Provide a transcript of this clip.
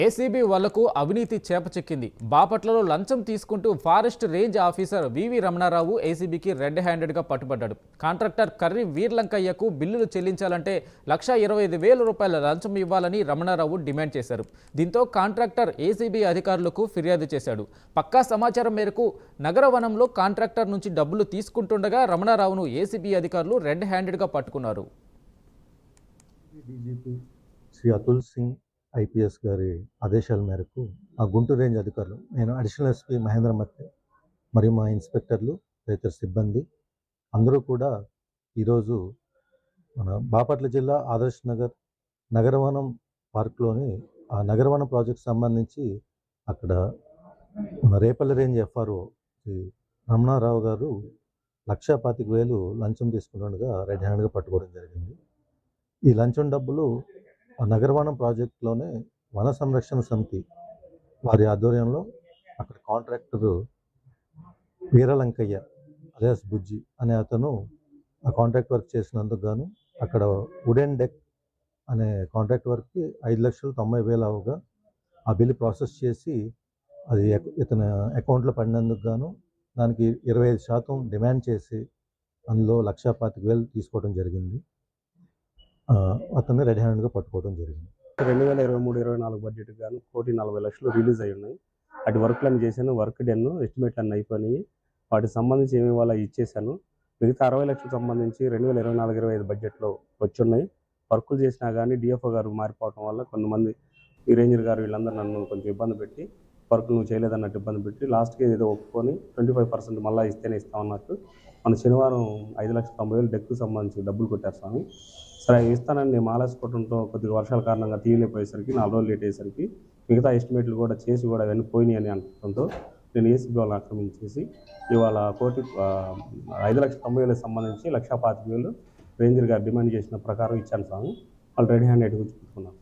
ACB వాళ్లకు అవినీతి చేపచెక్కింది. బాపట్లలో లంచం తీసుకుంటూ ఫారెస్ట్ రేంజ్ ఆఫీసర్ వివి రమణారావు ఏసీబీకి రెడ్ హ్యాండెడ్గా పట్టుబడ్డాడు. కాంట్రాక్టర్ కర్రి వీర్లంకయ్యకు బిల్లులు చెల్లించాలంటే ₹125,000 లంచం ఇవ్వాలని రమణారావు డిమాండ్ చేశారు. దీంతో కాంట్రాక్టర్ ఏసీబీ అధికారులకు ఫిర్యాదు చేశాడు. పక్కా సమాచారం మేరకు నగరవనంలో కాంట్రాక్టర్ నుంచి డబ్బులు తీసుకుంటుండగా రమణారావును ఏసీబీ అధికారులు రెడ్ హ్యాండెడ్గా పట్టుకున్నారు. శ్రీ అతుల్ సింగ్ ఐపీఎస్ గారి ఆదేశాల మేరకు ఆ గుంటూరు రేంజ్ అధికారులు, నేను అడిషనల్ ఎస్పీ మహేంద్ర మత్తే మరియు మా ఇన్స్పెక్టర్లు, తదితర సిబ్బంది అందరూ కూడా ఈరోజు మన బాపట్ల జిల్లా ఆదర్శ్ నగర్ నగరవనం పార్క్లోని ఆ నగరవనం ప్రాజెక్ట్ సంబంధించి అక్కడ మన రేపల్లి రేంజ్ ఎఫ్ఆర్ఓ శ్రీ రమణారావు గారు 1,25,000 లంచం తీసుకుంటుండగా రెడ్ హ్యాండ్గా పట్టుకోవడం జరిగింది. ఈ లంచం డబ్బులు నగరవనం ప్రాజెక్టులోనే వన సంరక్షణ సమితి వారి ఆధ్వర్యంలో అక్కడ కాంట్రాక్టరు వీరలంకయ్య అలియాస్ బుజ్జి అనే అతను ఆ కాంట్రాక్ట్ వర్క్ చేసినందుకు గాను అక్కడ వుడెన్ డెక్ అనే కాంట్రాక్ట్ వర్క్కి 5,90,000 అవగా ఆ బిల్లు ప్రాసెస్ చేసి అది ఇతని అకౌంట్లో పడినందుకు గాను దానికి 25% డిమాండ్ చేసి అందులో 1,25,000 తీసుకోవడం జరిగింది. అతన్ని రెడ్ హ్యాండ్గా పట్టుకోవడం జరిగింది. 2023-24 బడ్జెట్కి గాను 1,40,00,000 రిలీజ్ అయ్యి ఉన్నాయి. అటు వర్క్లను చేశాను, వర్క్ డెన్ ఎస్టిమేట్ అన్నీ అయిపోయినాయి. వాటికి సంబంధించి ఏమి ఇవ్వాలో ఇచ్చేసాను. మిగతా 60 లక్షలకు సంబంధించి 2024-25 బడ్జెట్లో వచ్చున్నాయి. వర్కులు చేసినా కానీ డిఎఫ్ఓ గారు మారిపోవడం వల్ల కొంతమంది ఈ రేంజర్ గారు వీళ్ళందరూ నన్ను కొంచెం ఇబ్బంది పెట్టి వర్క్ నువ్వు చేయలేదన్నట్టు ఇబ్బంది పెట్టి లాస్ట్కి ఏదో ఒప్పుకొని 25% మళ్ళీ ఇస్తేనే ఇస్తామన్నట్టు మన శనివారం 5,90,000 డెక్కు సంబంధించి డబ్బులు కొట్టారు స్వామి. సరే ఇస్తానని మాలేసుకోవడంతో కొద్దిగా వర్షాల కారణంగా తీయలేకపోయేసరికి 4 రోజులు లేట్ అయ్యేసరికి మిగతా ఎస్టిమేట్లు కూడా చేసి కూడా అవన్నీ పోయినాయి అని అనడంతో నేను ఏసీబీ వాళ్ళని ఆక్రమించేసి ఇవాళ 5,90,000 సంబంధించి 1,25,000 రేంజర్ గారు డిమాండ్ చేసిన ప్రకారం ఇచ్చాను స్వామి. వాళ్ళు రెడీ హ్యాండ్ ఎట్టుకున్నాను.